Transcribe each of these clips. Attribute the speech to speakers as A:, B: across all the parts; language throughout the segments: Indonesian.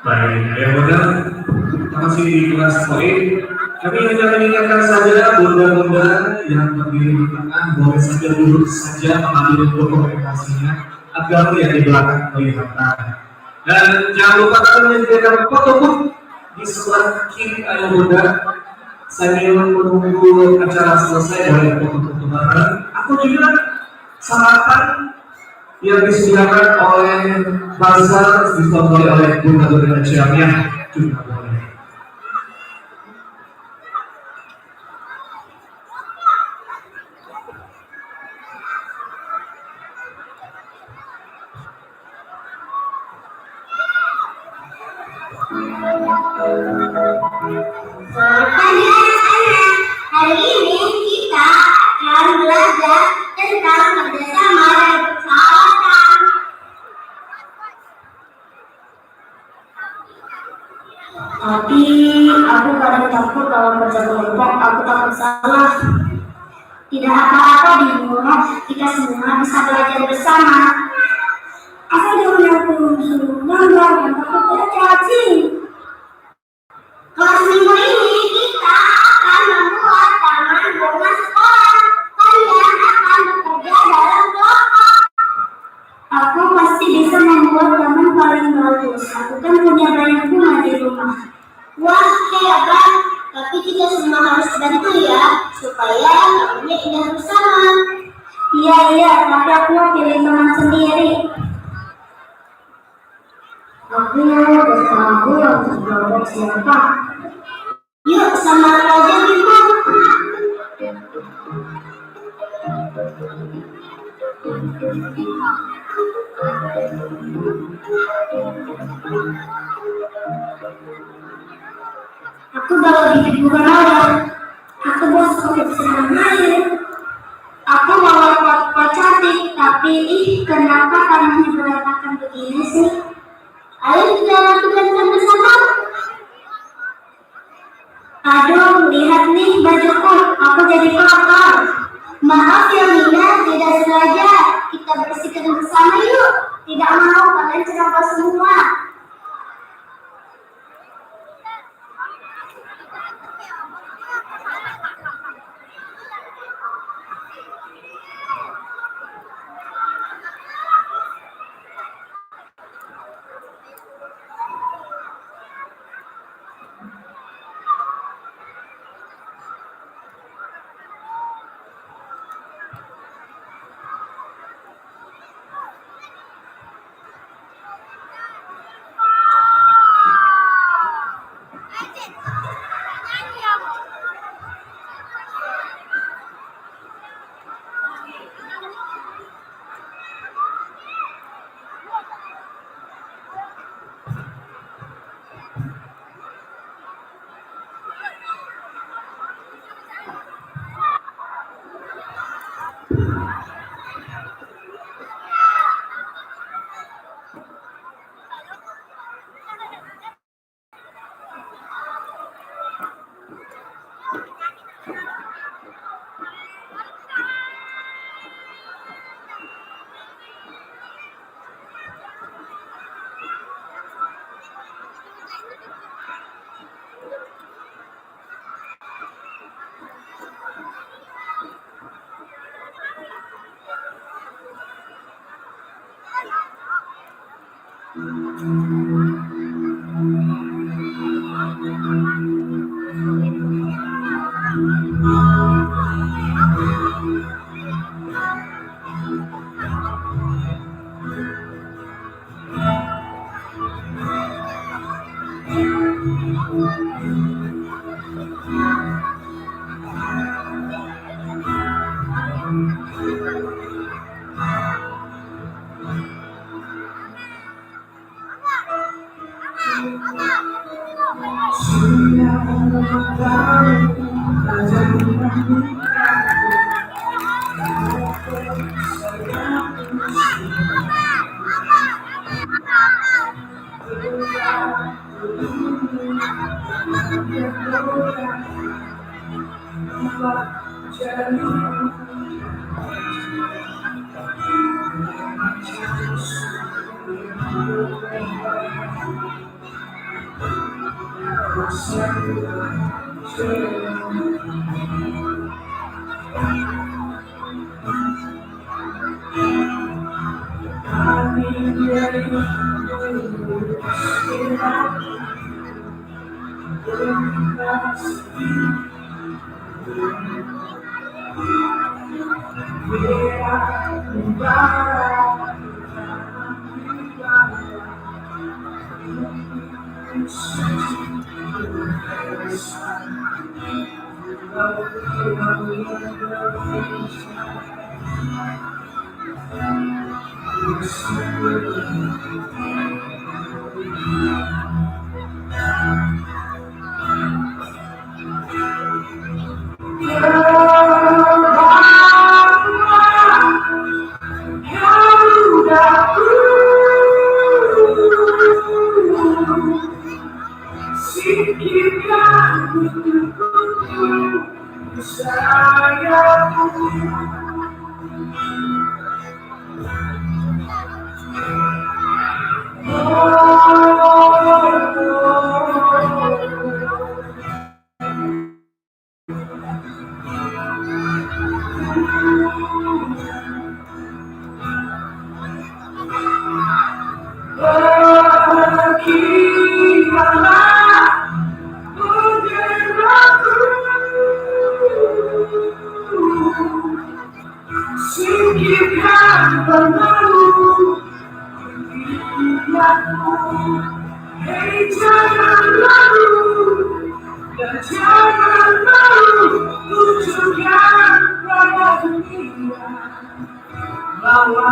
A: Baik, yang benar, masih di kelas poin. Kami hanya mengingatkan saja bunda-bunda yang berdiri di tengah boleh saja duduk saja mengambil dokumentasinya agar yang di belakang kelihatan. Dan jangan lupa kami menyediakan foto booth di sebelah kiri ayah bunda. Sambil menunggu acara selesai boleh foto-foto bareng. Aku juga sarapan yang disediakan oleh bazar ditonton oleh Bunda Dona Ciamia juga boleh.
B: Hari ini kita akan belajar tentang kerjasama dan persahabatan. Tapi aku kadang takut kalau kerja kelompok, aku takut salah. Tidak apa-apa di rumah, kita semua bisa belajar bersama. Aku jangan aku suruh gambar dan takut tidak cacing. Kelas minggu ini kita akan membuat taman bunga sekolah. Kalian akan bekerja dalam kelompok. Aku pasti bisa membuat taman paling bagus. Aku kan punya banyak bunga di rumah. Wah, hebat. Tapi kita semua harus bantu ya, supaya tamannya indah bersama. Iya, tapi aku mau pilih teman sendiri. Aku udah tahu yang terbaik siapa. Yuk sama aja Bimo. Aku bawa bibit bunga mawar. Aku bawa sekolah senang air. Aku bawa pot-pot cantik, tapi kenapa tanahnya berantakan begini sih? Ayo kita lakukan bersama. Aduh, lihat nih bajuku, aku jadi kotor. Maaf ya Mina, tidak sengaja. Kita bersihkan bersama yuk. Tidak mau kalian cerita semua.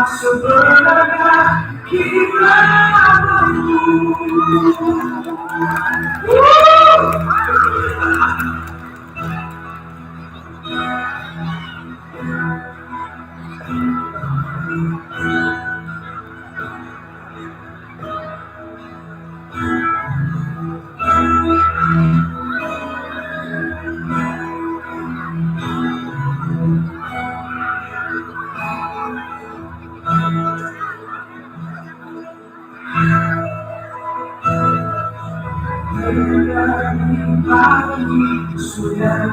A: sebenarnya kita sudah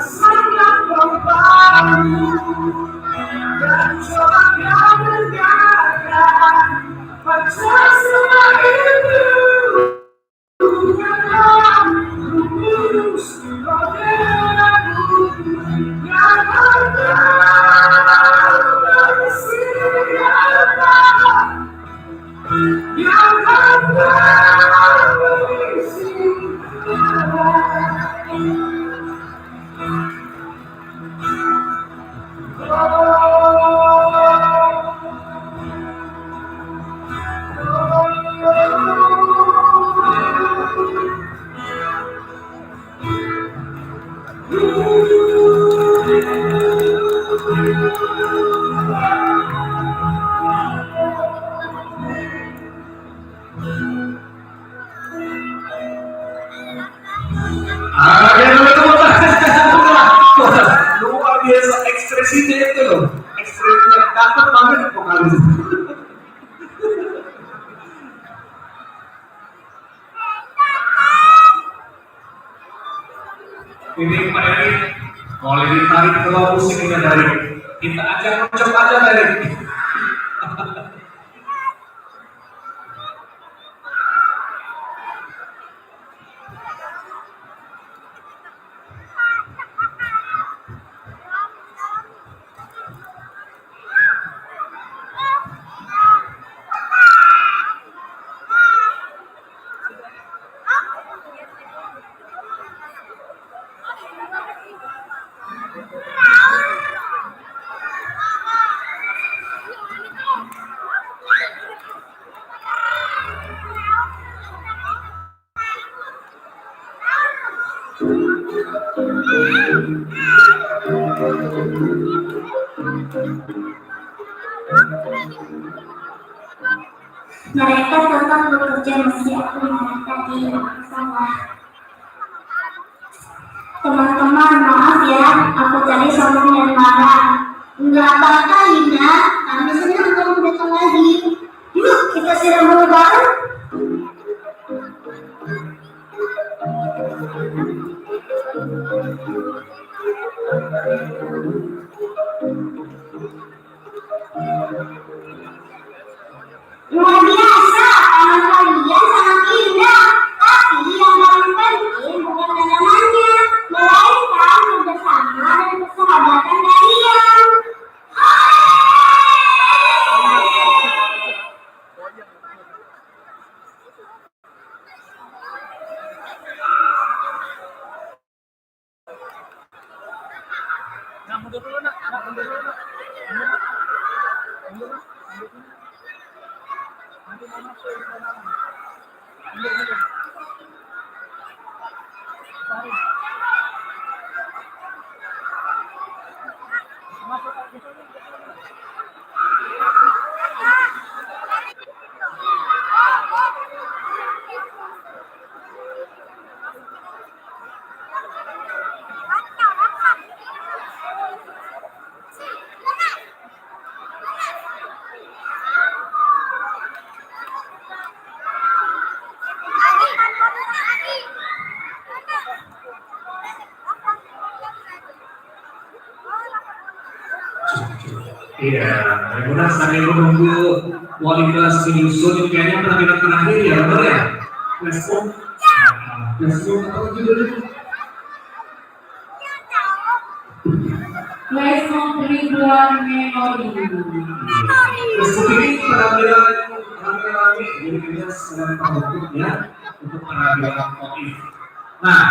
A: sangat membantu dan coba kau dengarkan macam semua itu bukanlah rumus modernku yang ada dari siapa yang ada dari siapa. Luar biasa ekspresinya itu loh, ekspresinya dapat banget vokalis. Ini Pak Eri, boleh ditarik ke bawah musiknya dari kita ajak kocok aja dari.
B: Mereka tetap bekerja meski aku mereka di sana. Teman-teman, maaf ya, aku tadi sombong dan marah. Enggak apa-apa, Lina. Kami senang kamu datang lagi. Yuk, kita siram bulu bareng. Luar biasa, taman kalian sangat indah. Tapi yang paling penting bukan tanamannya, melainkan kerjasama dan persahabatan kalian.
A: Iya, mudah sambil menunggu wali kelas menyusun kayaknya penampilan terakhir ya, benar ya? Facebook, Facebook apa judulnya?
B: Facebook Ridwan Memori.
A: Facebook ini penampilan rame-rame, jadi kita sedang terbentuk ya untuk penampilan koi. Nah,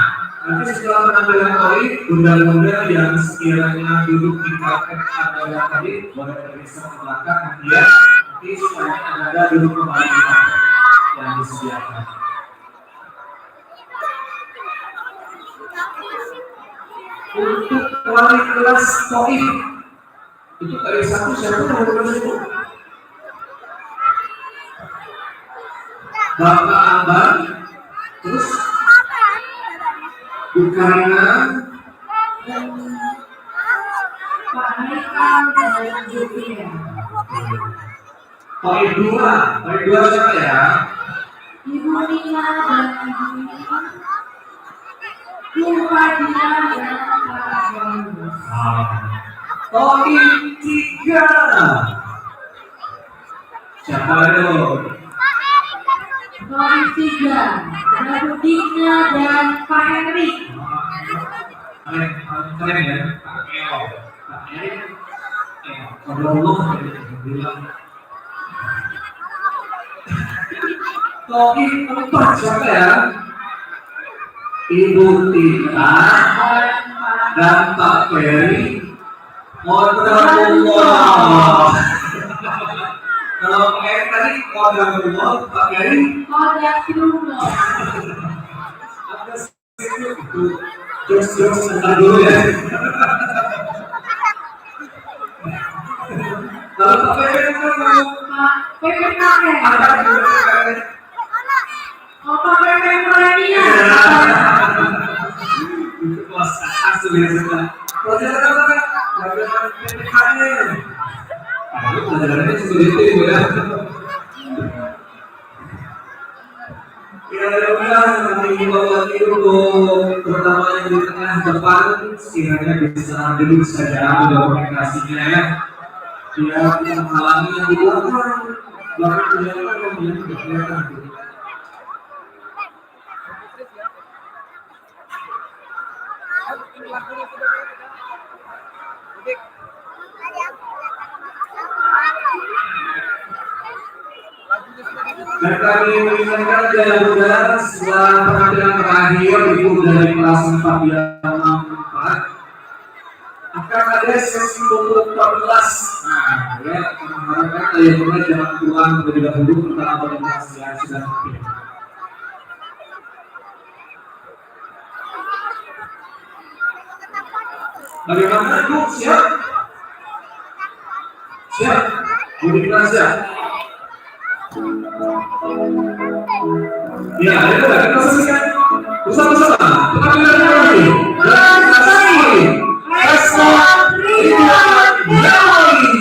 A: nanti setelah penampilan koi, bunda-bunda yang sekiranya duduk di karpet atau yang tadi boleh bergeser ke belakang ya. Nanti supaya Anda duduk kembali di karpet yang disediakan. Untuk wali kelas koi itu dari satu siapa yang berkelas itu? Bapak Abang, terus Bukarna,
B: Pak Haikal dan Julia.
A: koi dua siapa ya?
B: Ibu Nina dan Ibu Fadia dan Pak Jonas.
A: Koi tiga. Siapa itu?
B: Koi 3, ada Budina dan Pak Henry.
A: Keren ya, Pak Eo. Pak Erik, Allah bilang. Koi 4 siapa ya? Ibu Tina dan Pak Ferry. Qadarullah. Kalau Pak Erik tadi qadarullah, Pak Ferry
B: Qadarullah.
A: ada itu jokes sebentar dulu ya. Kalau Pak Ferry kan mau
B: PPKM.
A: ada juga.
B: Oh, PPKM ya.
A: Itu kelas asli ya sudah. Pelajaran apa kan? Pelajaran PPKM. Itu pelajarannya seperti itu ya. Ya udah nanti bawa dulu terutama yang di tengah depan sekiranya bisa duduk saja ada komunikasinya ya. Dia menghalangi yang di belakang punya orang yang kelihatan. Dan kami mengingatkan jalan setelah penampilan terakhir itu dari kelas 4 yang 4 akan ada sesi kumpul 14. Nah, ya mengharapkan kalian mulai jangan pulang terlebih dahulu tentang orientasi yang sudah terpilih. Bagaimana itu? Siap? Siap? Budi kelas siap? Ya, ayo kita saksikan bersama-sama penampilan kami dan kasih respon Ridwan Memori.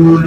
B: Kami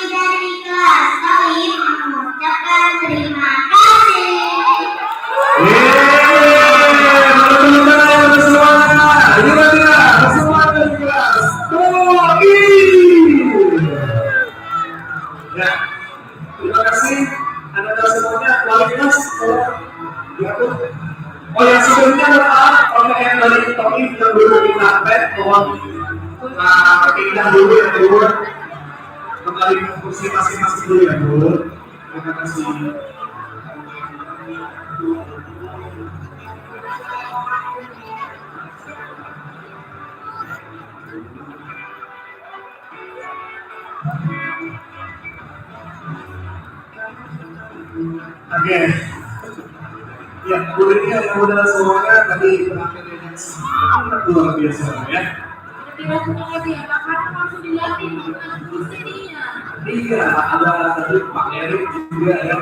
B: dari kelas kami mengucapkan terima kasih.
A: Ya, terima kasih Anda semuanya. Kualitas diatur. Oh yang sebelumnya maaf, yang dari topik yang dulu kita mohon pindah dulu yang kedua kembali ke kursi masing-masing dulu ya Bu. Terima kasih. Oke, ya Bu ini yang modal semuanya tadi penampilannya sangat luar biasa ya. Iya, ada tadi Pak Erik juga ya.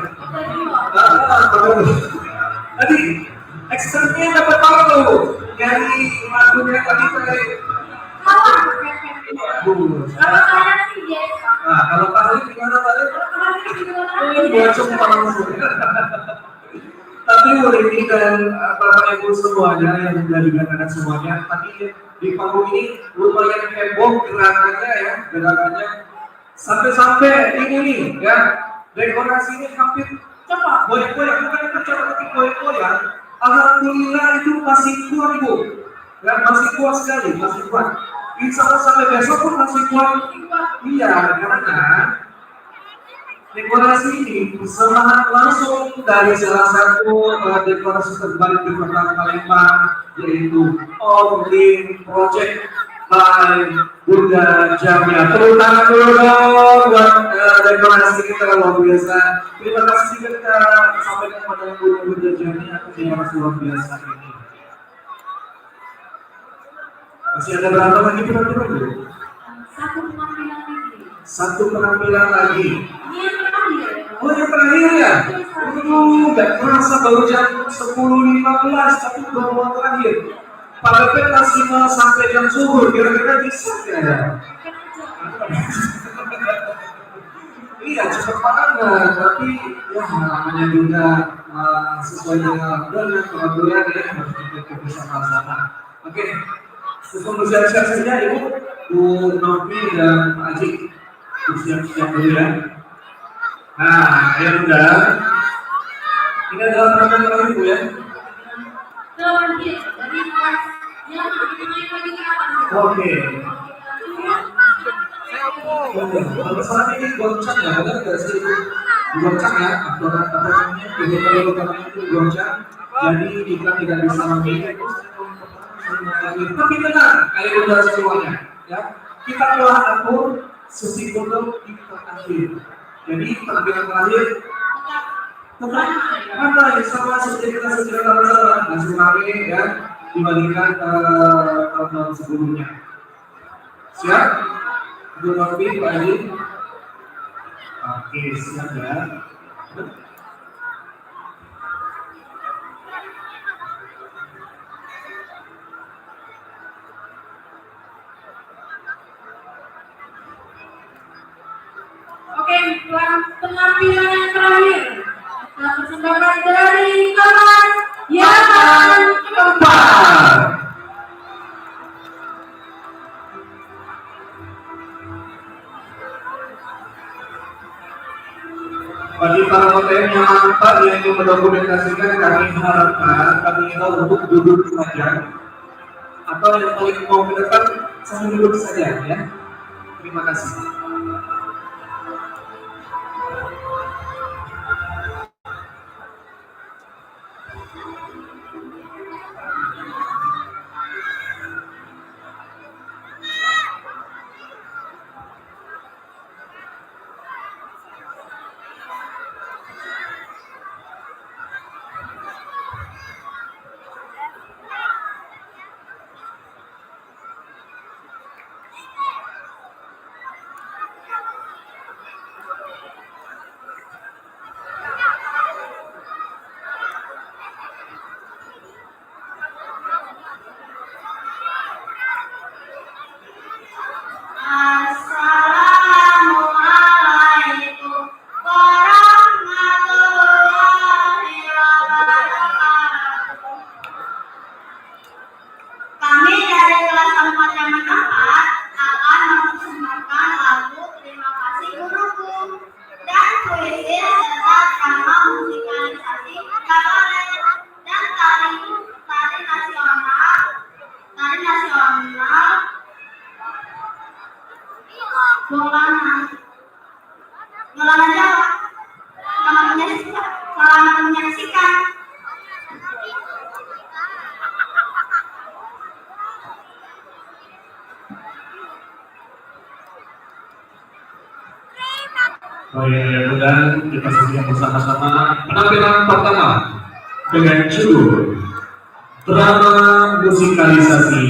A: Tadi eksternya dapat tahu tuh dari lagunya tadi dari. Nah, kalau Pak Erik gimana Pak Erik? Ini bocor langsung. Tapi hari ini dan Bapak Ibu semuanya yang dari anak semuanya, tadi di panggung ini lumayan heboh gerakannya sampai ini nih ya, dekorasi ini hampir coba goyang-goyang, bukan bicara tapi goyang-goyang. Alhamdulillah itu masih kuat Bu, ya masih kuat sekali, masih kuat. Insya Allah sampai besok pun masih kuat. Iya, karena dekorasi ini semangat langsung dari salah satu dekorasi terbaik di Kota Palembang, yaitu Only Project by Bunda Jamia. Tepuk tangan dulu dong buat dekorasi kita luar biasa. Terima kasih juga kita sampaikan kepada Bunda Jamia atas dekorasi luar biasa ini. Masih ada berapa lagi kira-kira? Satu penampilan lagi. Oh yang terakhir ya? Gak terasa baru jam 10.15 tapi baru terakhir. Pak Bepet masih mau sampai jam subuh, kira-kira bisa ya? Iya cepat banget, tapi ya namanya juga sesuai dengan kebetulan ya harus kita bersama-sama. Oke, sebelum bersiap-siap saja Ibu, Bu Novi dan Pak Ajik bersiap-siap dulu ya. Nah, ya udah. Ini adalah penampilan lagi Bu ya. Oke. Kalau saat ini goncang ya, benar nggak sih? Goncang ya, aturan-aturannya itu goncang. Jadi kita tidak bisa memilih. Tapi tenang, kalian udah semuanya, ya. Kita telah atur sesi foto kita akhir. Jadi penampilan terakhir tetap apa ya sama seperti kita secara bersama langsung rame ya. dibandingkan tahun-tahun sebelumnya. Siap? Bu Novi, Pak Adi? Oke, siap ya.
C: Oke, penampilan yang terakhir. Kita persembahkan dari kelas yang
A: Keempat. Bagi para OTM yang mantap yang ingin mendokumentasikan, kami harapkan kami minta untuk duduk saja, atau yang paling mau ke depan sambil duduk saja ya. Terima kasih.
B: Assalamualaikum warahmatullahi wabarakatuh. Kami dari kelas 4 yang keempat akan mempersembahkan lagu Terima Kasih Guruku dan puisi serta drama musikalisasi kabaret dan tari nasional Bolanan Jawa. Selamat menyaksikan.
A: Dan kita saksikan bersama-sama penampilan pertama dengan judul drama musikalisasi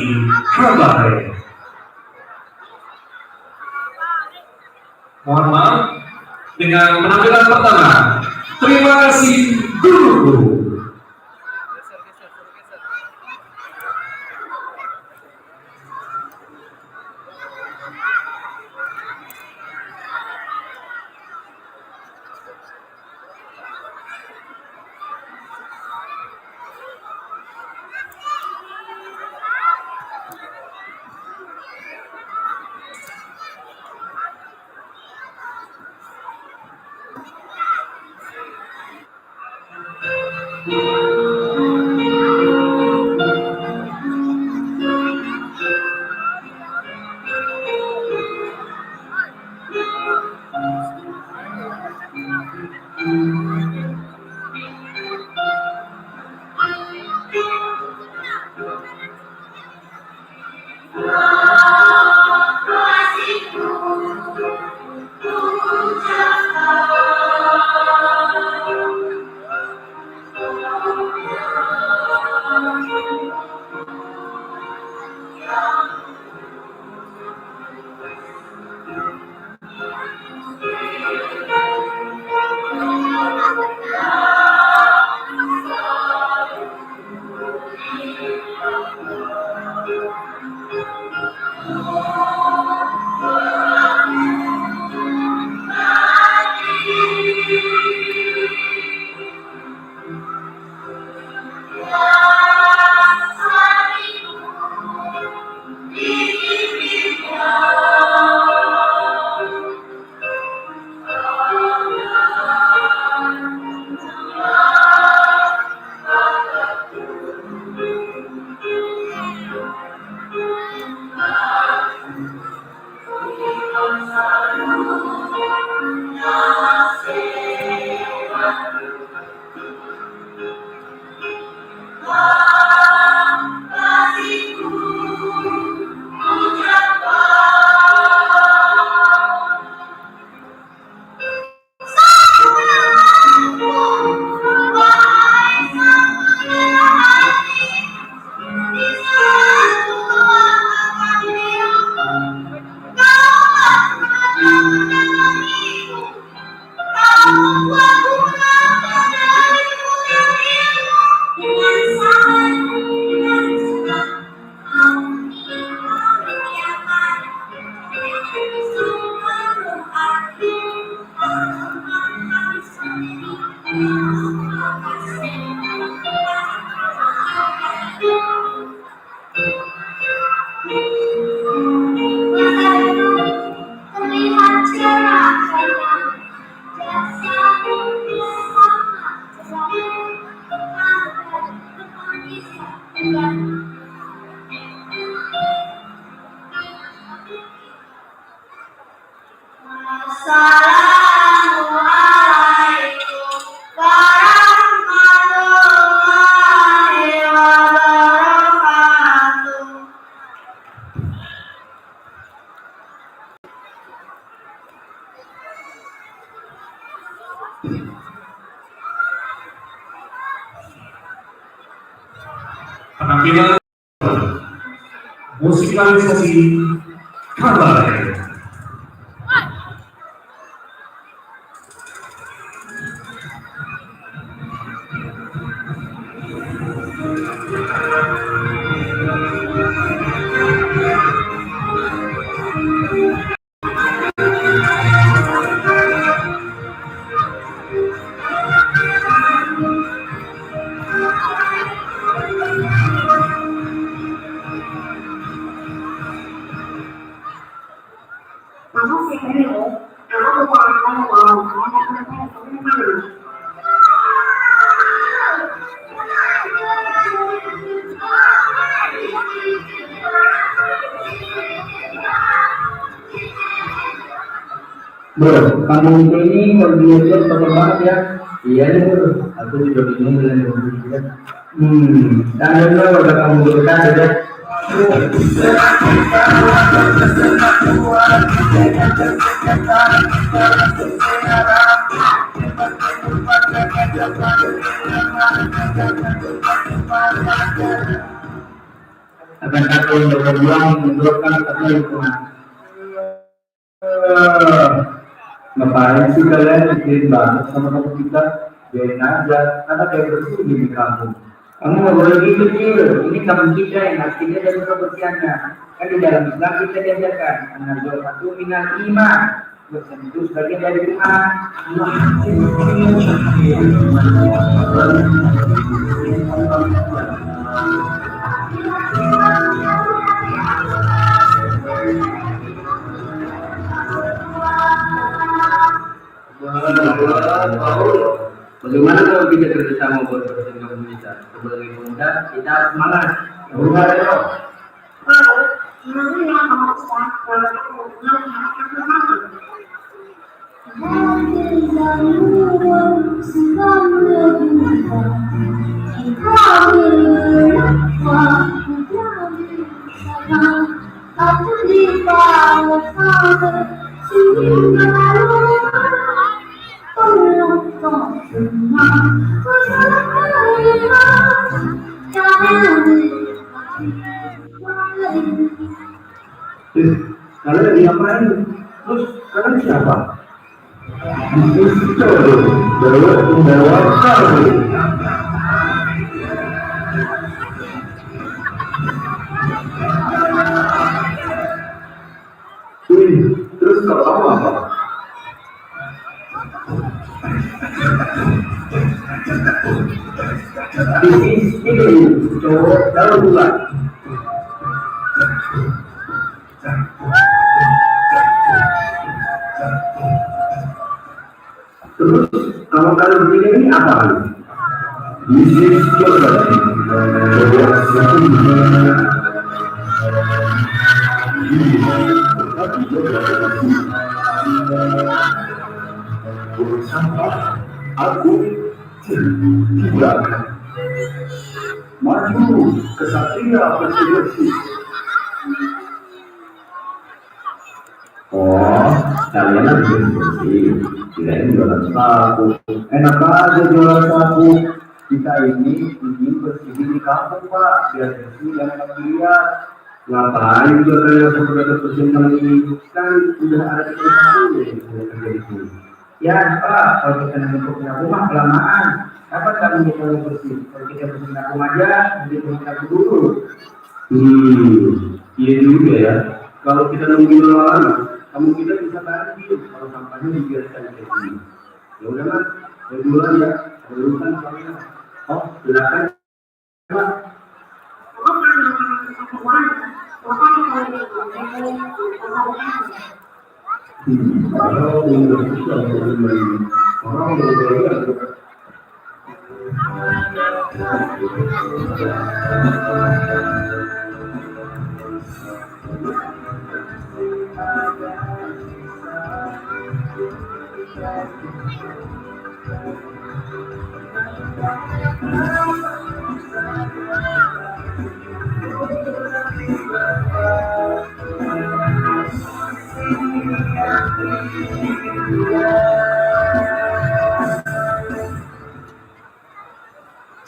A: kabaret. Mohon maaf, dengan penampilan pertama, Terima Kasih Guruku. Penampilan musikalisasi kabar.
B: Vamos primero a jugar
D: Bro, kamu ini kalau dilihat kotor banget ya. Iya nih bro, aku juga bingung dengan kamu juga. Dan bro, udah kamu berkata deh. Akan aku yang berjuang menurutkan kata itu. Ngapain sih kalian mikirin banget sama kamu kita? Biarin aja, karena kayak bersih di kamu. Kamu nggak boleh gitu Cil, ini kamu kita yang aslinya dari kebersihannya. Kan di dalam Islam kita diajarkan, mengajar satu minal iman, bersentuh sebagian dari iman. Bagaimana kalau kita kerjasama buat persenjataan komunitas? Sebagai pemuda, kita harus semangat. Berubah ya.
B: Aku di bawah
D: Kalian lagi ngapain? Terus kalian siapa? Itu bawa kali. Terus kalau kamu apa? Ini cowok lalu bukan. Terus kalau kalian begini ini apa? Bisnis coba. Sampah aku tidak akan maju ke Satria bersih-bersih. Oh, kalian harus bersih. Kirain jualan sapu. Enak aja jualan sapu. Kita ini ingin bersihin di kampung Pak, biar bersih dan enak dilihat. Ngapain juga kalian sampai ada bersihin lagi? Kan udah ada di sini. Ya Pak, kalau kita nanti punya rumah kelamaan, kapan kamu bisa bersih? Kalau kita bersih rumah aja, nanti punya dulu. Iya juga ya. Kalau kita nunggu lama, kamu kita bisa bantu kalau sampahnya dibiarkan kayak gini. Ya udah Mas, saya duluan ya. Ada urusan soalnya. Oh, silakan Pak.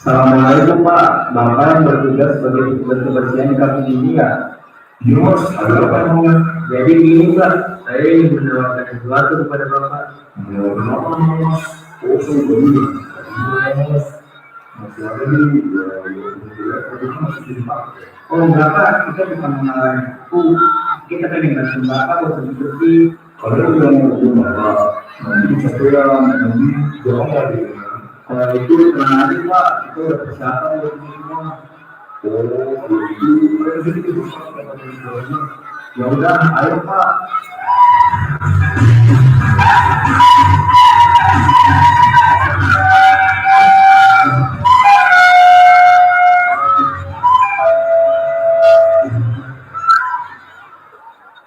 D: Assalamualaikum Pak, Bapak yang bertugas sebagai petugas kebersihan di kampung ini ya?
A: Iya mas, ada apa namanya?
D: Jadi gini Pak, saya ingin menawarkan sesuatu kepada Bapak.
A: Ya, kenapa mas? Oh, saya beli. Mas, masih ada nih, masih dipakai.
D: Oh enggak Pak, kita bukan menawarkan aku. Kita pengen bantu Bapak buat bersih-bersih.
A: Ada yang mau bapak, nanti saya nanti jangan lagi.
D: Kalau itu tenang aja Pak, itu udah persiapan buat ini semua.
A: Oh, begitu. Jadi itu
D: Ya udah, ayo Pak.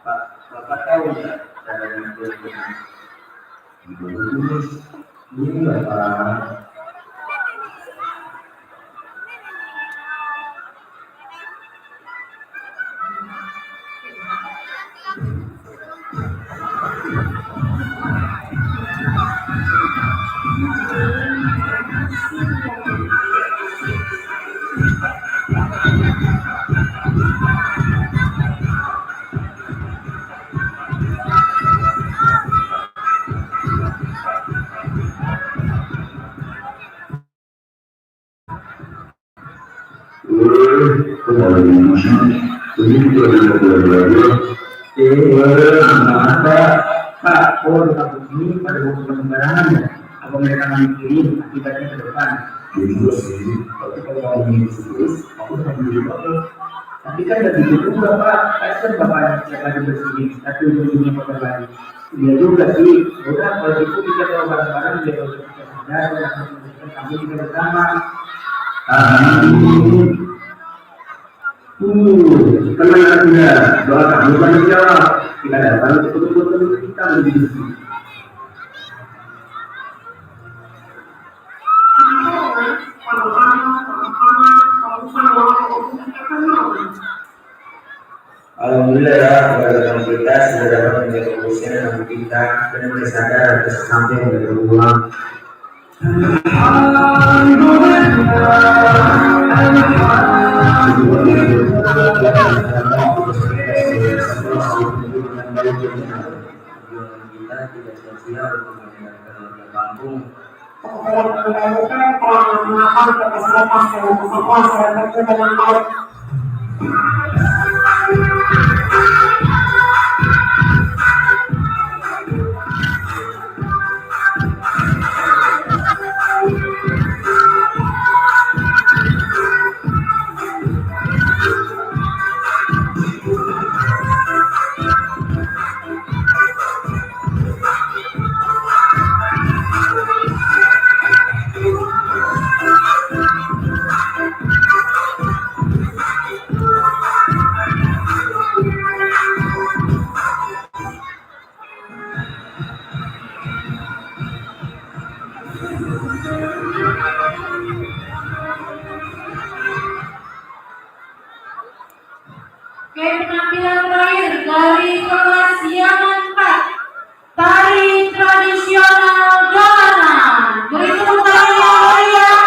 D: Pak, Bapak tahu nggak cara yang berbeda?
A: Ini lah Pak.
D: Pak, oh di kampus ini pada buku sembarangan ya? Apa mereka nggak mikirin akibatnya ke depan?
A: Iya sih, tapi kalau mau ini terus, aku udah beli banget.
D: Tapi kan nggak gitu juga Pak, kan Bapak setiap hari bersihin, tapi ujung-ujungnya kotor lagi. Iya juga sih, udah kalau gitu kita coba bareng-bareng biar kita sadar dan membersihkan kampus kita bersama. Tenang saja, doa kamu akan dijawab. Kita datang untuk betul-betul kita menjadi bersih.
E: Alhamdulillah ya, kepada kita sudah dapat menjaga kebersihan kampung kita dan mulai sadar atas sampai yang berulang. Kita tidak sia-sia untuk menjaga warga kampung.
C: Oke, penampilan terakhir dari kelas yang 4, tari tradisional dolanan. Berikut tari yang meriah.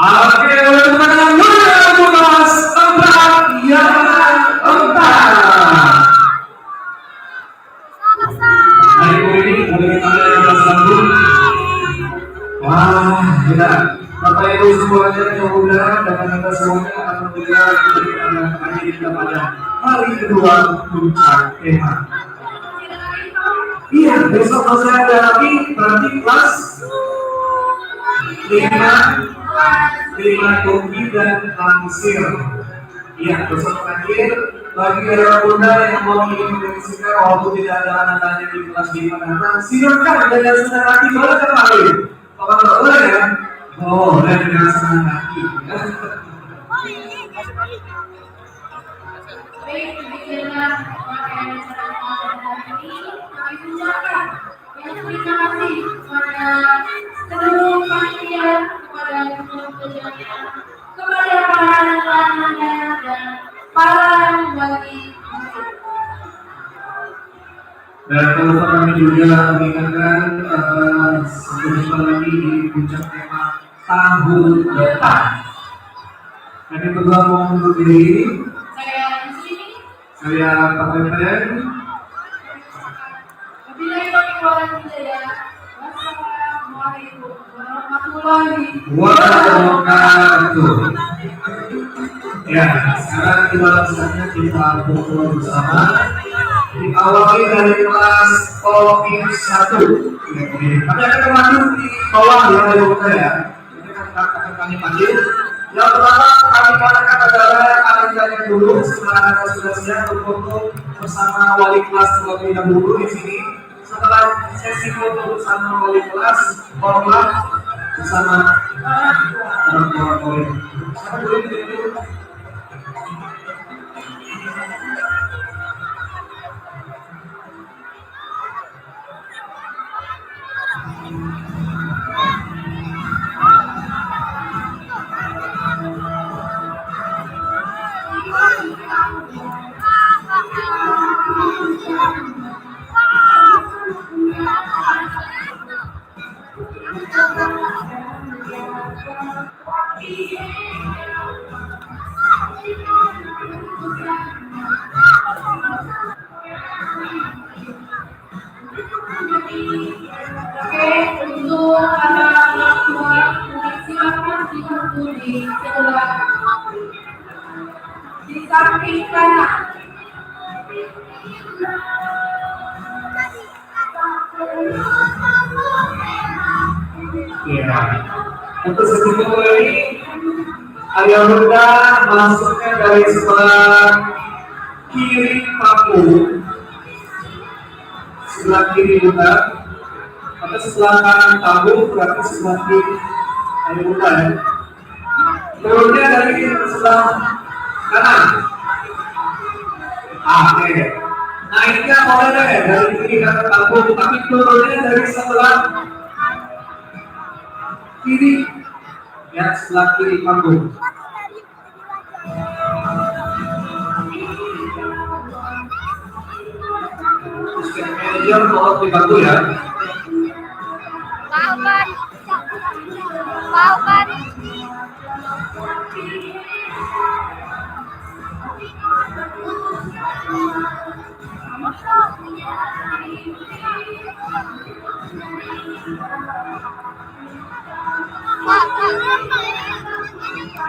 A: Oke, teman-teman yang mulia, kelas 4 yang 4. Hari ini boleh kita lihat kelas 1. Wah, gila. Bapak Ibu semuanya yang mulia dan anda semuanya akan melihat hari kita pada hari kedua puncak tema. Iya, besok kalau saya ada lagi berarti kelas 5 kopi dan langsir. Iya, besok terakhir bagi para bunda yang mau menginformasikan walaupun tidak ada anak-anaknya di kelas 5 nanti silakan dan yang sudah lagi boleh kembali. Kalau nggak boleh ya, boleh dengan senang hati.
C: Baik, demikianlah rangkaian acara pada hari ini. Kami ucapkan terima kasih kepada seluruh panitia, kepada seluruh penjaga, kepada para anak-anaknya dan para wali.
A: Dan kalau kami juga mengingatkan sebentar lagi di puncak tema tahun depan. Kami berdua mau undur diri.
C: Saya di sini.
A: Saya Pak Teten.
C: Wabillahi taufiq wal hidayah. Wassalamualaikum warahmatullahi
A: Wabarakatuh. Ya, sekarang kita langsungnya kita foto bersama. Diawali dari kelas Kopi 1. Kami akan memandu di bawah ya, ya. Ini akan kami panggil. Yang pertama kami katakan adalah anak-anak dulu. Setelah anak sudah siap berfoto bersama wali kelas terlebih dahulu di sini. Setelah sesi foto bersama wali kelas, hormat bersama orang tua wali. Siapa dulu?
C: kanan.
A: Ya. Untuk segitu ini Ayah Bunda masuknya dari sebelah kiri paku, sebelah kiri Bunda, atau sebelah kanan tabung berarti sebelah kiri Ayah Bunda ya. Turunnya dari sebelah kanan. Oke. Naiknya boleh deh dari kiri kanan tabung, tapi turunnya dari sebelah kiri, ya sebelah kiri panggung. Sistem manajer tolong dibantu ya.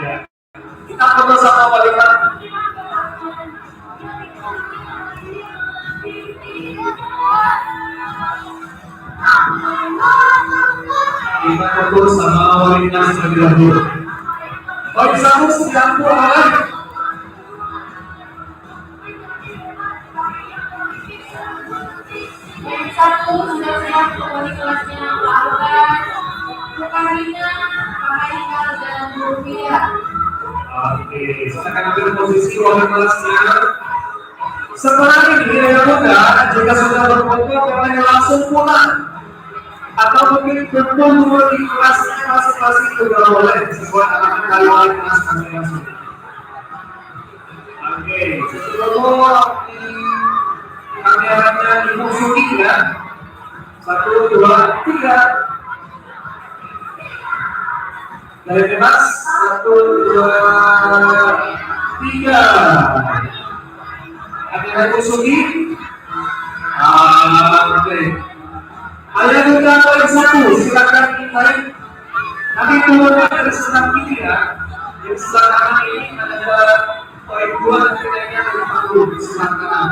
A: Ya. Kita foto sama balikan. Kita foto sama wanita terlebih dahulu. Bagi samu sedang pulang.
C: Yang satu sudah siap kembali kelasnya lakukan bukannya Pak dan Bu Mia.
A: Oke, silakan ambil posisi wali kelasnya. Setelah ini Ayah Bunda jika sudah berfoto boleh langsung pulang atau mungkin berkumpul di kelasnya masing-masing juga boleh sesuai arahan dari wali kelas masing-masing. Oke, sebelum kameranya dimasuki ya. 1, 2, 3. Dari bebas 1, 2, 3. Ada yang masuki? Oke. Ayah Bunda poin 1, silakan naik. Nanti turunnya dari sebelah kiri ya. Di sebelah kanan ini ada poin 2 nanti naiknya dari panggung di sebelah kanan.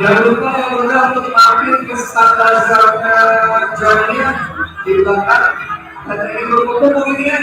A: Jangan lupa Ayah Bunda untuk mampir ke standar jalannya di belakang. Dan ini berfoto begini ya.